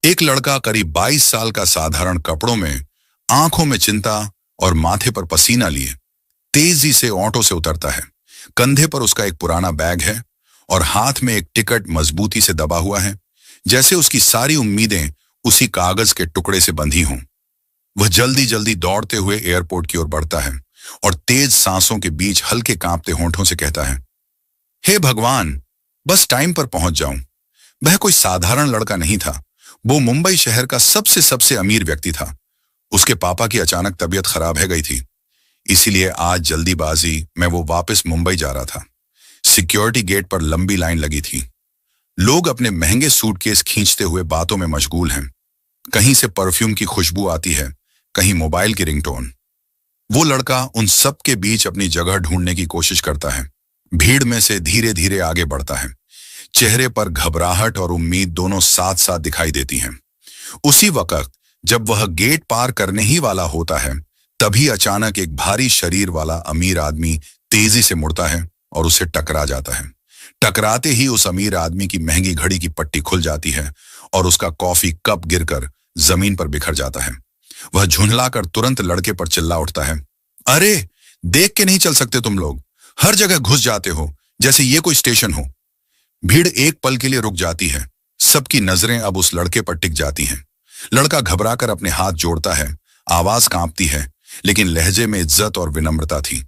एक लड़का करीब 22 साल का साधारण कपड़ों में, आंखों में चिंता और माथे पर पसीना लिए तेजी से ऑटो से उतरता है। कंधे पर उसका एक पुराना बैग है और हाथ में एक टिकट मजबूती से दबा हुआ है, जैसे उसकी सारी उम्मीदें उसी कागज के टुकड़े से बंधी हों। वह जल्दी जल्दी दौड़ते हुए एयरपोर्ट की ओर बढ़ता है और तेज सांसों के बीच हल्के कांपते होंठों से कहता है, हे भगवान, बस टाइम पर पहुंच जाऊं। वह कोई साधारण लड़का नहीं था, वो मुंबई शहर का सबसे सबसे अमीर व्यक्ति था। उसके पापा की अचानक तबीयत खराब है गई थी, इसीलिए आज जल्दीबाजी में वो वापस मुंबई जा रहा था। सिक्योरिटी गेट पर लंबी लाइन लगी थी। लोग अपने महंगे सूटकेस खींचते हुए बातों में मशगूल हैं। कहीं से परफ्यूम की खुशबू आती है, कहीं मोबाइल की रिंगटोन। वो लड़का उन सब के बीच अपनी जगह ढूंढने की कोशिश करता है। भीड़ में से धीरे धीरे आगे बढ़ता है। चेहरे पर घबराहट और उम्मीद दोनों साथ साथ दिखाई देती हैं। उसी वक्त जब वह गेट पार करने ही वाला होता है, तभी अचानक एक भारी शरीर वाला अमीर आदमी तेजी से मुड़ता है और उसे टकरा जाता है। टकराते ही उस अमीर आदमी की महंगी घड़ी की पट्टी खुल जाती है और उसका कॉफी कप गिरकर जमीन पर बिखर जाता है। वह झुंझलाकर तुरंत लड़के पर चिल्ला उठता है, अरे, देख के नहीं चल सकते तुम लोग? हर जगह घुस जाते हो जैसे ये कोई स्टेशन हो। भीड़ एक पल के लिए रुक जाती है। सबकी नजरें अब उस लड़के पर टिक जाती हैं। लड़का घबराकर अपने हाथ जोड़ता है, आवाज कांपती है, लेकिन लहजे में इज्जत और विनम्रता थी।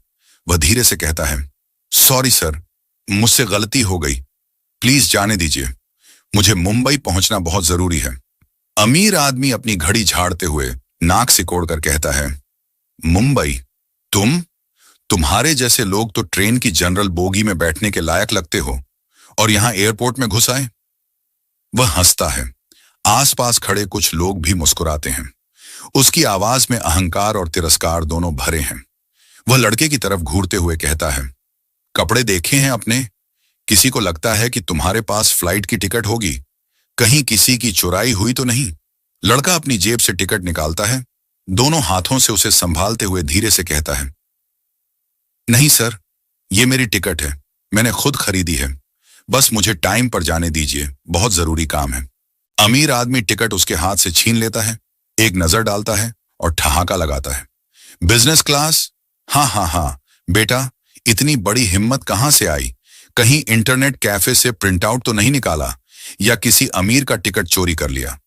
वह धीरे से कहता है, सॉरी सर, मुझसे गलती हो गई, प्लीज जाने दीजिए, मुझे मुंबई पहुंचना बहुत जरूरी है। अमीर आदमी अपनी घड़ी झाड़ते हुए नाक सिकोड़कर कहता है, मुंबई? तुम्हारे जैसे लोग तो ट्रेन की जनरल बोगी में बैठने के लायक लगते हो और यहां एयरपोर्ट में घुस आए। वह हंसता है। आसपास खड़े कुछ लोग भी मुस्कुराते हैं। उसकी आवाज में अहंकार और तिरस्कार दोनों भरे हैं। वह लड़के की तरफ घूरते हुए कहता है, कपड़े देखे हैं अपने? किसी को लगता है कि तुम्हारे पास फ्लाइट की टिकट होगी? कहीं किसी की चुराई हुई तो नहीं? लड़का अपनी जेब से टिकट निकालता है, दोनों हाथों से उसे संभालते हुए धीरे से कहता है, नहीं सर, ये मेरी टिकट है, मैंने खुद खरीदी है, बस मुझे टाइम पर जाने दीजिए, बहुत जरूरी काम है। अमीर आदमी टिकट उसके हाथ से छीन लेता है, एक नजर डालता है और ठहाका लगाता है, बिजनेस क्लास? हाँ हाँ हाँ बेटा, इतनी बड़ी हिम्मत कहां से आई? कहीं इंटरनेट कैफे से प्रिंट आउट तो नहीं निकाला या किसी अमीर का टिकट चोरी कर लिया?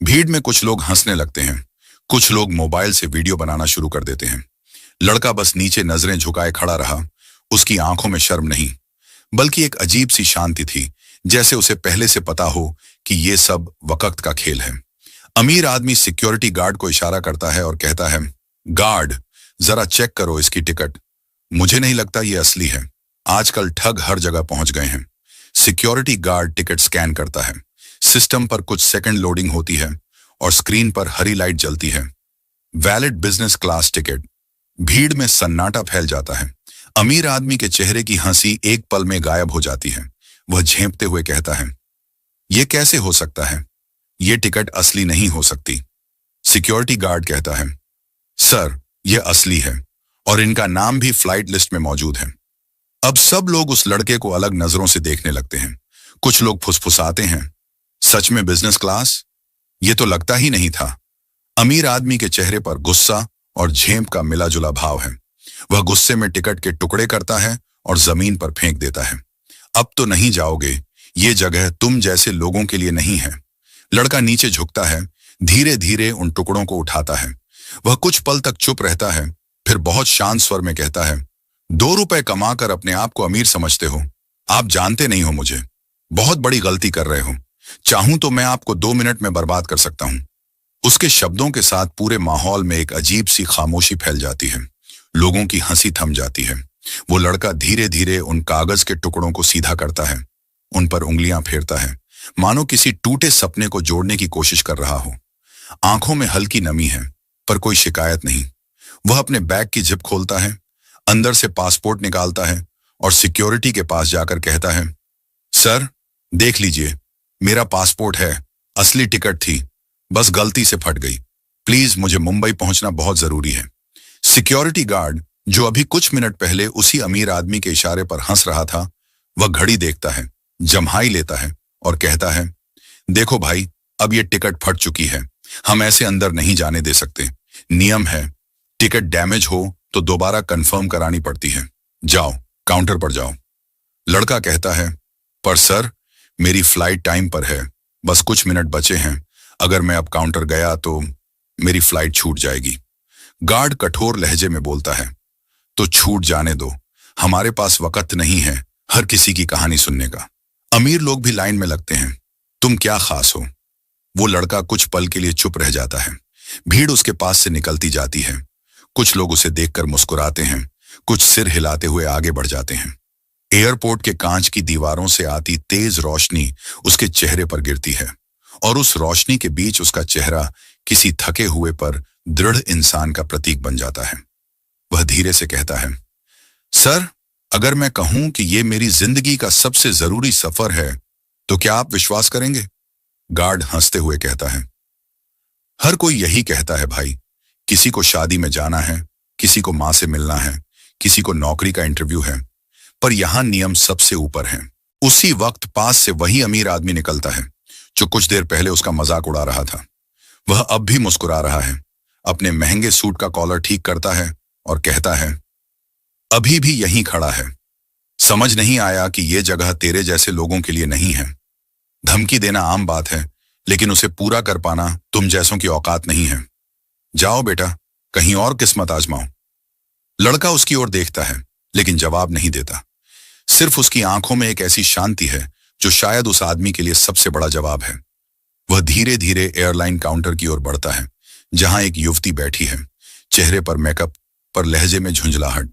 भीड़ में कुछ लोग हंसने लगते हैं, कुछ लोग मोबाइल से वीडियो बनाना शुरू कर देते हैं। लड़का बस नीचे नजरें झुकाए खड़ा रहा। उसकी आंखों में शर्म नहीं, बल्कि एक अजीब सी शांति थी, जैसे उसे पहले से पता हो कि ये सब वक्त का खेल है। अमीर आदमी सिक्योरिटी गार्ड को इशारा करता है और कहता है, गार्ड, जरा चेक करो इसकी टिकट, मुझे नहीं लगता ये असली है। आजकल ठग हर जगह पहुंच गए हैं। सिक्योरिटी गार्ड टिकट स्कैन करता है। सिस्टम पर कुछ सेकंड लोडिंग होती है और स्क्रीन पर हरी लाइट जलती है। Valid business class ticket. भीड़ में सन्नाटा फैल जाता है। अमीर आदमी के चेहरे की हंसी एक पल में गायब हो जाती है। वह झेंपते हुए कहता है, यह कैसे हो सकता है? यह टिकट असली नहीं हो सकती। सिक्योरिटी गार्ड कहता है, सर, यह असली है और इनका नाम भी फ्लाइट लिस्ट में मौजूद है। अब सब लोग उस लड़के को अलग नजरों से देखने लगते हैं। कुछ लोग फुसफुसाते हैं, सच में बिजनेस क्लास? यह तो लगता ही नहीं था। अमीर आदमी के चेहरे पर गुस्सा और झेंप का मिला जुला भाव है। वह गुस्से में टिकट के टुकड़े करता है और जमीन पर फेंक देता है। अब तो नहीं जाओगे, ये जगह तुम जैसे लोगों के लिए नहीं है। लड़का नीचे झुकता है, धीरे धीरे उन टुकड़ों को उठाता है। वह कुछ पल तक चुप रहता है, फिर बहुत शांत स्वर में कहता है, 2 रुपए कमाकर अपने आप को अमीर समझते हो? आप जानते नहीं हो मुझे, बहुत बड़ी गलती कर रहे हो। चाहूं तो मैं आपको 2 मिनट में बर्बाद कर सकता हूं। उसके शब्दों के साथ पूरे माहौल में एक अजीब सी खामोशी फैल जाती है। लोगों की हंसी थम जाती है। वो लड़का धीरे धीरे उन कागज के टुकड़ों को सीधा करता है, उन पर उंगलियां फेरता है, मानो किसी टूटे सपने को जोड़ने की कोशिश कर रहा हो। आंखों में हल्की नमी है, पर कोई शिकायत नहीं। वह अपने बैग की जिप खोलता है, अंदर से पासपोर्ट निकालता है और सिक्योरिटी के पास जाकर कहता है, सर, देख लीजिए, मेरा पासपोर्ट है, असली टिकट थी, बस गलती से फट गई। प्लीज मुझे मुंबई पहुंचना बहुत जरूरी है। सिक्योरिटी गार्ड, जो अभी कुछ मिनट पहले उसी अमीर आदमी के इशारे पर हंस रहा था, वह घड़ी देखता है, जम्हाई लेता है और कहता है, देखो भाई, अब ये टिकट फट चुकी है, हम ऐसे अंदर नहीं जाने दे सकते। नियम है, टिकट डैमेज हो तो दोबारा कंफर्म करानी पड़ती है। जाओ, काउंटर पर जाओ। लड़का कहता है, पर सर, मेरी फ्लाइट टाइम पर है, बस कुछ मिनट बचे हैं, अगर मैं अब काउंटर गया तो मेरी फ्लाइट छूट जाएगी। गार्ड कठोर लहजे में बोलता है, तो छूट जाने दो, हमारे पास वक्त नहीं है हर किसी की कहानी सुनने का। अमीर लोग भी लाइन में लगते हैं, तुम क्या खास हो? वो लड़का कुछ पल के लिए चुप रह जाता है। भीड़ उसके पास से निकलती जाती है। कुछ लोग उसे देखकर मुस्कुराते हैं, कुछ सिर हिलाते हुए आगे बढ़ जाते हैं। एयरपोर्ट के कांच की दीवारों से आती तेज रोशनी उसके चेहरे पर गिरती है और उस रोशनी के बीच उसका चेहरा किसी थके हुए पर दृढ़ इंसान का प्रतीक बन जाता है। वह धीरे से कहता है, सर, अगर मैं कहूं कि ये मेरी जिंदगी का सबसे जरूरी सफर है तो क्या आप विश्वास करेंगे? गार्ड हंसते हुए कहता है, हर कोई यही कहता है भाई। किसी को शादी में जाना है, किसी को मां से मिलना है, किसी को नौकरी का इंटरव्यू है, पर यहां नियम सबसे ऊपर है। उसी वक्त पास से वही अमीर आदमी निकलता है जो कुछ देर पहले उसका मजाक उड़ा रहा था। वह अब भी मुस्कुरा रहा है, अपने महंगे सूट का कॉलर ठीक करता है और कहता है, अभी भी यहीं खड़ा है। समझ नहीं आया कि यह जगह तेरे जैसे लोगों के लिए नहीं है। धमकी देना आम बात है, लेकिन उसे पूरा कर पाना तुम जैसों की औकात नहीं है। जाओ बेटा, कहीं और किस्मत आजमाओ। लड़का उसकी ओर देखता है, लेकिन जवाब नहीं देता। सिर्फ उसकी आंखों में एक ऐसी शांति है जो शायद उस आदमी के लिए सबसे बड़ा जवाब है। वह धीरे धीरे एयरलाइन काउंटर की ओर बढ़ता है, जहां एक युवती बैठी है, चेहरे पर मेकअप, पर लहजे में झुंझलाहट।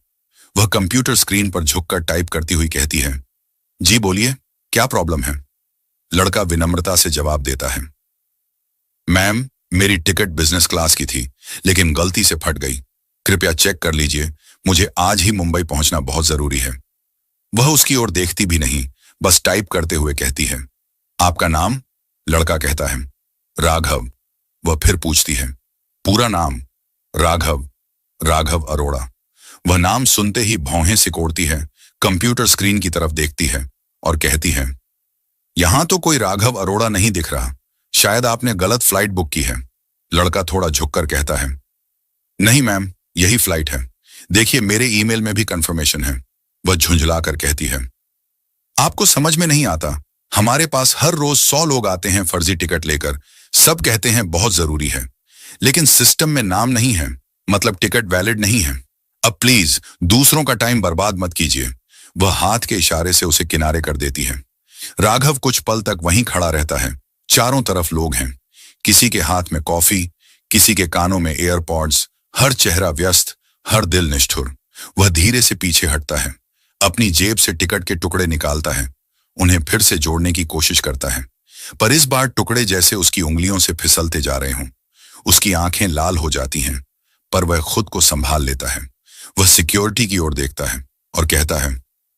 वह कंप्यूटर स्क्रीन पर झुककर टाइप करती हुई कहती है, जी बोलिए, क्या प्रॉब्लम है? लड़का विनम्रता से जवाब देता है, मैम, मेरी टिकट बिजनेस क्लास की थी, लेकिन गलती से फट गई। कृपया चेक कर लीजिए, मुझे आज ही मुंबई पहुंचना बहुत जरूरी है। वह उसकी ओर देखती भी नहीं, बस टाइप करते हुए कहती है, आपका नाम? लड़का कहता है, राघव। वह फिर पूछती है, पूरा नाम? राघव, राघव अरोड़ा। वह नाम सुनते ही भौहें सिकोड़ती है, कंप्यूटर स्क्रीन की तरफ देखती है और कहती है, यहां तो कोई राघव अरोड़ा नहीं दिख रहा, शायद आपने गलत फ्लाइट बुक की है। लड़का थोड़ा झुककर कहता है, नहीं मैम, यही फ्लाइट है, देखिए मेरे ईमेल में भी कंफर्मेशन है। वह झुंझलाकर कहती है, आपको समझ में नहीं आता, हमारे पास हर रोज 100 लोग आते हैं फर्जी टिकट लेकर, सब कहते हैं बहुत जरूरी है, लेकिन सिस्टम में नाम नहीं है, मतलब टिकट वैलिड नहीं है। अब प्लीज दूसरों का टाइम बर्बाद मत कीजिए। वह हाथ के इशारे से उसे किनारे कर देती है। राघव कुछ पल तक वहीं खड़ा रहता है। चारों तरफ लोग हैं, किसी के हाथ में कॉफी, किसी के कानों में एयरपॉड्स, हर चेहरा व्यस्त, हर दिल निष्ठुर। वह धीरे से पीछे हटता है, अपनी जेब से टिकट के टुकड़े निकालता है, उन्हें फिर से जोड़ने की कोशिश करता है, पर इस बार टुकड़े जैसे उसकी उंगलियों से फिसलते जा रहे हों। उसकी आंखें लाल हो जाती हैं, पर वह खुद को संभाल लेता है। वह सिक्योरिटी की ओर देखता है और कहता है,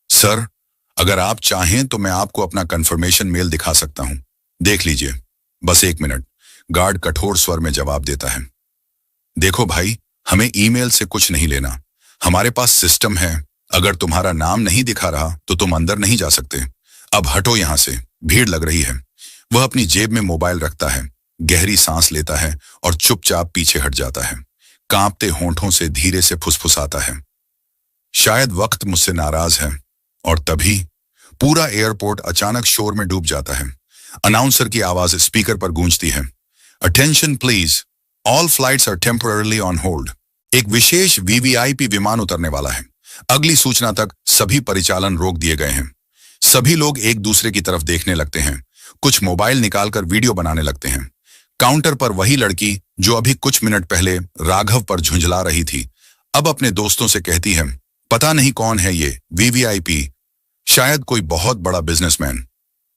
सर, अगर आप चाहें तो मैं आपको अपना कंफर्मेशन मेल दिखा सकता हूं, देख लीजिए, बस 1 मिनट। गार्ड कठोर स्वर में जवाब देता है, देखो भाई, हमें ईमेल से कुछ नहीं लेना, हमारे पास सिस्टम है, अगर तुम्हारा नाम नहीं दिखा रहा तो तुम अंदर नहीं जा सकते। अब हटो यहां से, भीड़ लग रही है। वह अपनी जेब में मोबाइल रखता है, गहरी सांस लेता है और चुपचाप पीछे हट जाता है। कांपते होंठों से धीरे से फुसफुसाता है, शायद वक्त मुझसे नाराज है। और तभी पूरा एयरपोर्ट अचानक शोर में डूब जाता है। अनाउंसर की आवाज स्पीकर पर गूंजती है, attention please, all flights are temporarily on hold. एक विशेष वीवीआईपी विमान उतरने वाला है। अगली सूचना तक सभी परिचालन रोक दिए गए हैं। सभी लोग एक दूसरे की तरफ देखने लगते हैं, कुछ मोबाइल निकालकर वीडियो बनाने लगते हैं। काउंटर पर वही लड़की जो अभी कुछ मिनट पहले राघव पर झुंझला रही थी, अब अपने दोस्तों से कहती है, पता नहीं कौन है ये वीवीआईपी, शायद कोई बहुत बड़ा बिजनेसमैन।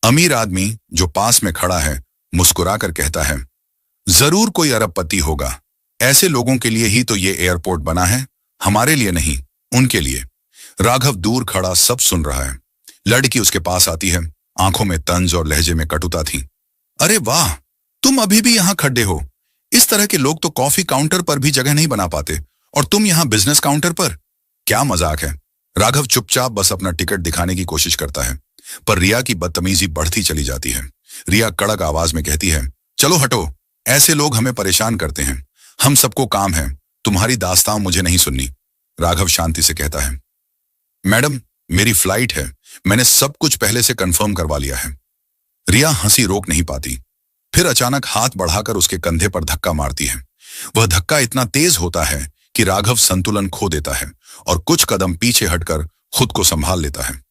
अमीर आदमी जो पास में खड़ा है मुस्कुराकर कहता है, जरूर कोई अरबपति होगा, ऐसे लोगों के लिए ही तो ये एयरपोर्ट बना है, हमारे लिए नहीं, उनके लिए। राघव दूर खड़ा सब सुन रहा है। लड़की उसके पास आती है, आंखों में तंज और लहजे में कटुता थी। अरे वाह, तुम अभी भी यहां खड़े हो, इस तरह के लोग तो कॉफी काउंटर पर भी जगह नहीं बना पाते, और तुम यहां बिजनेस काउंटर पर, क्या मजाक है। राघव चुपचाप बस अपना टिकट दिखाने की कोशिश करता है, पर रिया की बदतमीजी बढ़ती चली जाती है। रिया कड़क आवाज में कहती है, चलो हटो, ऐसे लोग हमें परेशान करते हैं। हम सबको काम है, तुम्हारी दास्तां मुझे नहीं सुननी। राघव शांति से कहता है। मैडम, मेरी फ्लाइट है, मैंने सब कुछ पहले से कंफर्म करवा लिया है। रिया हंसी रोक नहीं पाती, फिर अचानक हाथ बढ़ाकर उसके कंधे पर धक्का मारती है। वह धक्का इतना तेज होता है कि राघव संतुलन खो देता है और कुछ कदम पीछे हटकर खुद को संभाल लेता है।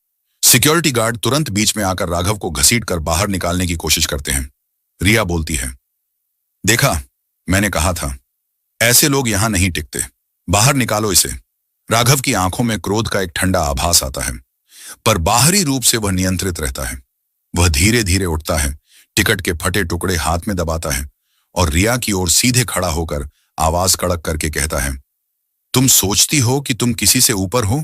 सिक्योरिटी गार्ड तुरंत बीच में आकर राघव को घसीटकर बाहर निकालने की कोशिश करते हैं। रिया बोलती है, देखा, मैंने कहा था, ऐसे लोग यहां नहीं टिकते, बाहर निकालो इसे। राघव की आंखों में क्रोध का एक ठंडा आभास आता है, पर बाहरी रूप से वह नियंत्रित रहता है। वह धीरे धीरे उठता है, टिकट के फटे टुकड़े हाथ में दबाता है और रिया की ओर सीधे खड़ा होकर आवाज कड़क करके कहता है, तुम सोचती हो कि तुम किसी से ऊपर हो?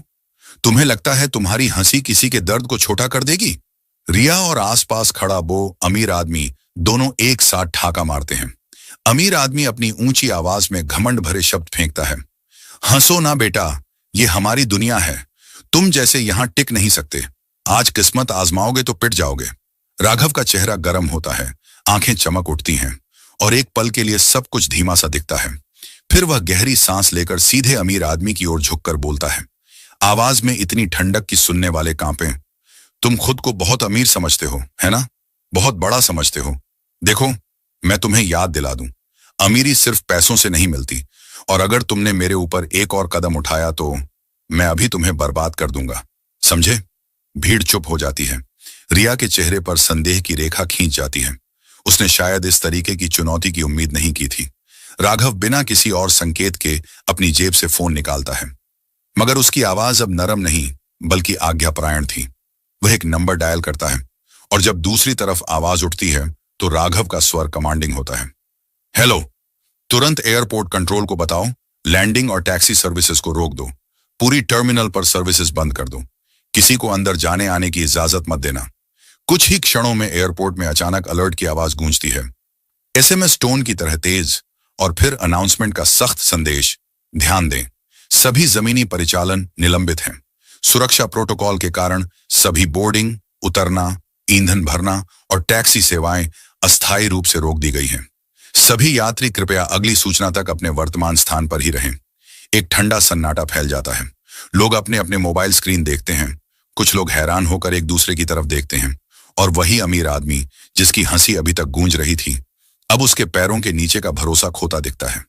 तुम्हें लगता है तुम्हारी हंसी किसी के दर्द को छोटा कर देगी? रिया और आसपास खड़ा वो अमीर आदमी दोनों एक साथ ठाका मारते हैं। अमीर आदमी अपनी ऊंची आवाज में घमंड भरे शब्द फेंकता है, हंसो ना बेटा, ये हमारी दुनिया है, तुम जैसे यहां टिक नहीं सकते। आज किस्मत आजमाओगे तो पिट जाओगे। राघव का चेहरा गर्म होता है, आंखें चमक उठती हैं और एक पल के लिए सब कुछ धीमा सा दिखता है। फिर वह गहरी सांस लेकर सीधे अमीर आदमी की ओर झुककर बोलता है, आवाज में इतनी ठंडक कि सुनने वाले कांपे। तुम खुद को बहुत अमीर समझते हो, है ना? बहुत बड़ा समझते हो। देखो, मैं तुम्हें याद दिला दूं, अमीरी सिर्फ पैसों से नहीं मिलती, और अगर तुमने मेरे ऊपर एक और कदम उठाया तो मैं अभी तुम्हें बर्बाद कर दूंगा, समझे? भीड़ चुप हो जाती है। रिया के चेहरे पर संदेह की रेखा खींच जाती है। उसने शायद इस तरीके की चुनौती की उम्मीद नहीं की थी। राघव बिना किसी और संकेत के अपनी जेब से फोन निकालता है, मगर उसकी आवाज अब नरम नहीं बल्कि आज्ञापरायण थी। वह एक नंबर डायल करता है और जब दूसरी तरफ आवाज उठती है तो राघव का स्वर कमांडिंग होता है। हेलो, तुरंत एयरपोर्ट कंट्रोल को बताओ, लैंडिंग और टैक्सी सर्विसेज को रोक दो, पूरी टर्मिनल पर सर्विसेज बंद कर दो, किसी को अंदर जाने आने की इजाजत मत देना। कुछ ही क्षणों में एयरपोर्ट में अचानक अलर्ट की आवाज गूंजती है, एसएमएस टोन की तरह तेज, और फिर अनाउंसमेंट का सख्त संदेश, ध्यान दें, सभी जमीनी परिचालन निलंबित हैं। सुरक्षा प्रोटोकॉल के कारण सभी बोर्डिंग, उतरना, ईंधन भरना और टैक्सी सेवाएं अस्थायी रूप से रोक दी गई हैं। सभी यात्री कृपया अगली सूचना तक अपने वर्तमान स्थान पर ही रहें। एक ठंडा सन्नाटा फैल जाता है। लोग अपने अपने मोबाइल स्क्रीन देखते हैं। कुछ लोग हैरान होकर एक दूसरे की तरफ देखते हैं और वही अमीर आदमी जिसकी हंसी अभी तक गूंज रही थी, अब उसके पैरों के नीचे का भरोसा खोता दिखता है।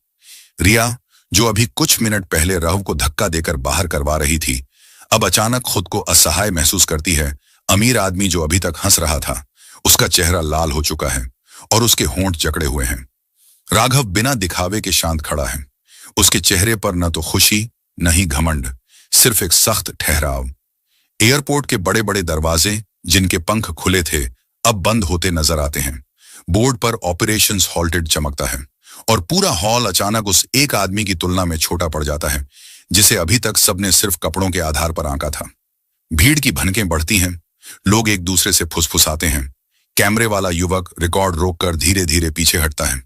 रिया, जो अभी कुछ मिनट पहले राघव को धक्का देकर बाहर करवा रही थी, अब अचानक खुद को असहाय महसूस करती है। अमीर आदमी जो अभी तक हंस रहा था, उसका चेहरा लाल हो चुका है और उसके होंठ जकड़े हुए हैं। राघव बिना दिखावे के शांत खड़ा है। उसके चेहरे पर न तो खुशी न ही घमंड, सिर्फ एक सख्त ठहराव। एयरपोर्ट के बड़े बड़े दरवाजे, जिनके पंख खुले थे, अब बंद होते नजर आते हैं। बोर्ड पर ऑपरेशंस हॉल्टेड चमकता है और पूरा हॉल अचानक उस एक आदमी की तुलना में छोटा पड़ जाता है जिसे अभी तक सबने सिर्फ कपड़ों के आधार पर आंका था। भीड़ की भनकें बढ़ती हैं, लोग एक दूसरे से फुसफुसाते हैं। कैमरे वाला युवक रिकॉर्ड रोककर धीरे धीरे पीछे हटता है।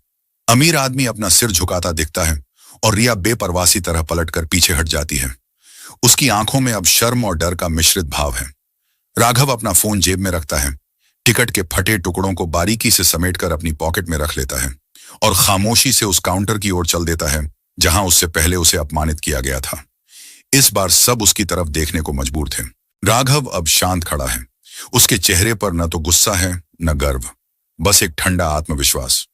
अमीर आदमी अपना सिर झुकाता दिखता है और रिया बेपरवासी तरह पलटकर पीछे हट जाती है। उसकी आंखों में अब शर्म और डर का मिश्रित भाव है। राघव अपना फोन जेब में रखता है, टिकट के फटे टुकड़ों को बारीकी से समेटकर अपनी पॉकेट में रख लेता है और खामोशी से उस काउंटर की ओर चल देता है जहां उससे पहले उसे अपमानित किया गया था। इस बार सब उसकी तरफ देखने को मजबूर थे। राघव अब शांत खड़ा है। उसके चेहरे पर न तो गुस्सा है न गर्व, बस एक ठंडा आत्मविश्वास।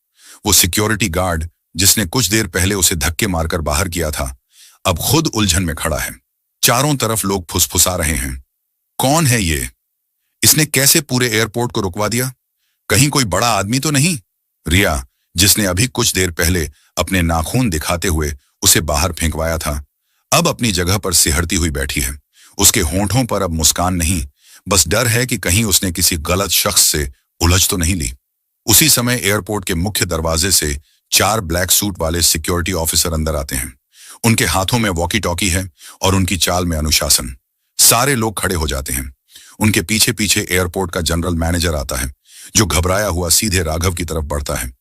वो सिक्योरिटी गार्ड जिसने कुछ देर पहले उसे धक्के मारकर बाहर किया था, अब खुद उलझन में खड़ा है। चारों तरफ लोग फुसफुसा रहे हैं, कौन है ये? इसने कैसे पूरे एयरपोर्ट को रुकवा दिया? कहीं कोई बड़ा आदमी तो नहीं? रिया, जिसने अभी कुछ देर पहले अपने नाखून दिखाते हुए उसे बाहर फेंकवाया था, अब अपनी जगह पर सिहरती हुई बैठी है। उसके होंठों पर अब मुस्कान नहीं, बस डर है कि कहीं उसने किसी गलत शख्स से उलझ तो नहीं ली। उसी समय एयरपोर्ट के मुख्य दरवाजे से 4 ब्लैक सूट वाले सिक्योरिटी ऑफिसर अंदर आते हैं। उनके हाथों में वॉकी टॉकी है और उनकी चाल में अनुशासन। सारे लोग खड़े हो जाते हैं। उनके पीछे पीछे एयरपोर्ट का जनरल मैनेजर आता है, जो घबराया हुआ सीधे राघव की तरफ बढ़ता है।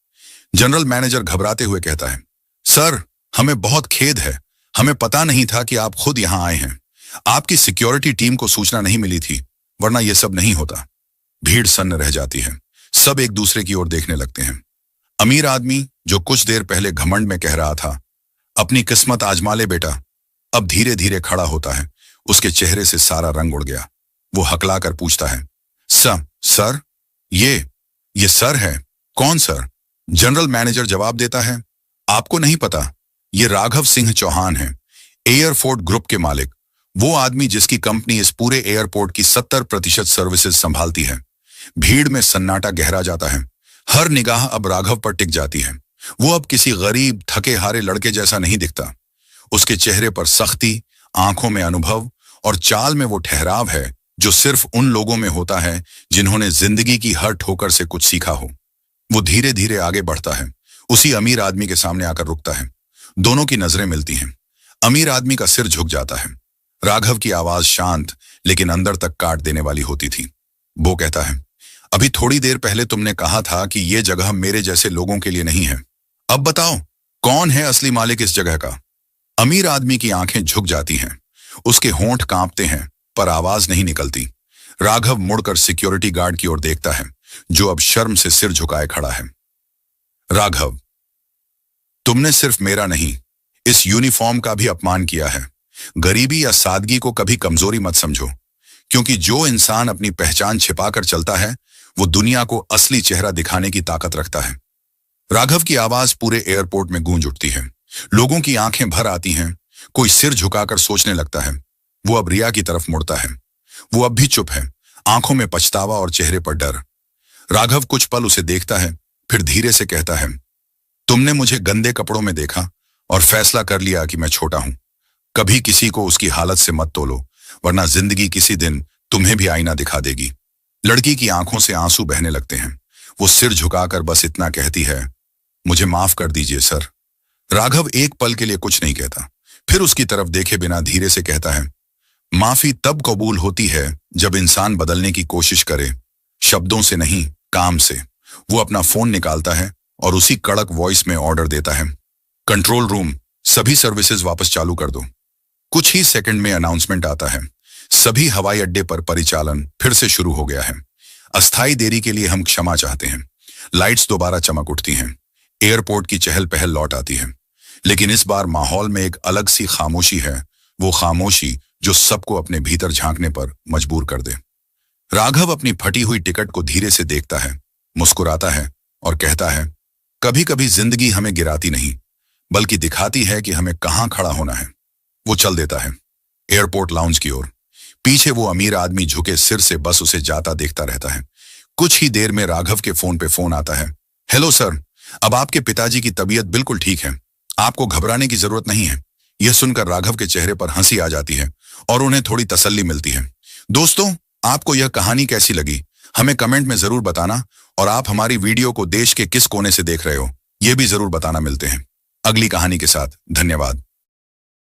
जनरल मैनेजर घबराते हुए कहता है, सर, हमें बहुत खेद है, हमें पता नहीं था कि आप खुद यहां आए हैं। आपकी सिक्योरिटी टीम को सूचना नहीं मिली थी, वरना यह सब नहीं होता। भीड़ सन्न रह जाती है। सब एक दूसरे की ओर देखने लगते हैं। अमीर आदमी जो कुछ देर पहले घमंड में कह रहा था, अपनी किस्मत आजमा ले बेटा, अब धीरे धीरे खड़ा होता है। उसके चेहरे से सारा रंग उड़ गया। वो हकला कर पूछता है, सर, ये सर है। कौन सर? जनरल मैनेजर जवाब देता है, आपको नहीं पता, ये राघव सिंह चौहान है, एयरपोर्ट ग्रुप के मालिक, वो आदमी जिसकी कंपनी इस पूरे एयरपोर्ट की 70% सर्विसेज संभालती है। भीड़ में सन्नाटा गहरा जाता है। हर निगाह अब राघव पर टिक जाती है। वो अब किसी गरीब थके हारे लड़के जैसा नहीं दिखता। उसके चेहरे पर सख्ती, आंखों में अनुभव और चाल में वो ठहराव है जो सिर्फ उन लोगों में होता है जिन्होंने जिंदगी की हर ठोकर से कुछ सीखा हो। वो धीरे धीरे आगे बढ़ता है, उसी अमीर आदमी के सामने आकर रुकता है। दोनों की नजरें मिलती हैं। अमीर आदमी का सिर झुक जाता है। राघव की आवाज शांत लेकिन अंदर तक काट देने वाली होती थी। वो कहता है, अभी थोड़ी देर पहले तुमने कहा था कि ये जगह मेरे जैसे लोगों के लिए नहीं है। अब बताओ, कौन है असली मालिक इस जगह का? अमीर आदमी की आंखें झुक जाती हैं। उसके होंठ कांपते हैं पर आवाज नहीं निकलती। राघव मुड़कर सिक्योरिटी गार्ड की ओर देखता है जो अब शर्म से सिर झुकाए खड़ा है। राघव, तुमने सिर्फ मेरा नहीं, इस यूनिफॉर्म का भी अपमान किया है। गरीबी या सादगी को कभी कमजोरी मत समझो, क्योंकि जो इंसान अपनी पहचान छिपाकर चलता है वो दुनिया को असली चेहरा दिखाने की ताकत रखता है। राघव की आवाज पूरे एयरपोर्ट में गूंज उठती है। लोगों की आंखें भर आती हैं। कोई सिर झुकाकर सोचने लगता है। वो अब रिया की तरफ मुड़ता है। वो अब भी चुप है, आंखों में पछतावा और चेहरे पर डर। राघव कुछ पल उसे देखता है, फिर धीरे से कहता है, तुमने मुझे गंदे कपड़ों में देखा और फैसला कर लिया कि मैं छोटा हूं। कभी किसी को उसकी हालत से मत तोलो, वरना जिंदगी किसी दिन तुम्हें भी आईना दिखा देगी। लड़की की आंखों से आंसू बहने लगते हैं। वो सिर झुकाकर बस इतना कहती है, मुझे माफ कर दीजिए सर। राघव एक पल के लिए कुछ नहीं कहता, फिर उसकी तरफ देखे बिना धीरे से कहता है, माफी तब कबूल होती है जब इंसान बदलने की कोशिश करे, शब्दों से नहीं, काम से। वो अपना फोन निकालता है और उसी कड़क वॉइस में ऑर्डर देता है, कंट्रोल रूम, सभी सर्विसेज वापस चालू कर दो। कुछ ही सेकंड में अनाउंसमेंट आता है, सभी हवाई अड्डे पर परिचालन फिर से शुरू हो गया है। अस्थायी देरी के लिए हम क्षमा चाहते हैं। लाइट्स दोबारा चमक उठती हैं। एयरपोर्ट की चहल पहल लौट आती है, लेकिन इस बार माहौल में एक अलग सी खामोशी है। वो खामोशी जो सबको अपने भीतर झांकने पर मजबूर कर दे। राघव अपनी फटी हुई टिकट को धीरे से देखता है, मुस्कुराता है और कहता है, कभी कभी जिंदगी हमें गिराती नहीं, बल्कि दिखाती है कि हमें कहां खड़ा होना है। वो चल देता है एयरपोर्ट लाउंज की ओर। पीछे वो अमीर आदमी झुके सिर से बस उसे जाता देखता रहता है। कुछ ही देर में राघव के फोन पे फोन आता है, हेलो सर, अब आपके पिताजी की तबीयत बिल्कुल ठीक है, आपको घबराने की जरूरत नहीं है। यह सुनकर राघव के चेहरे पर हंसी आ जाती है और उन्हें थोड़ी तसल्ली मिलती है। दोस्तों, आपको यह कहानी कैसी लगी हमें कमेंट में जरूर बताना, और आप हमारी वीडियो को देश के किस कोने से देख रहे हो ये भी जरूर बताना। मिलते हैं अगली कहानी के साथ। धन्यवाद।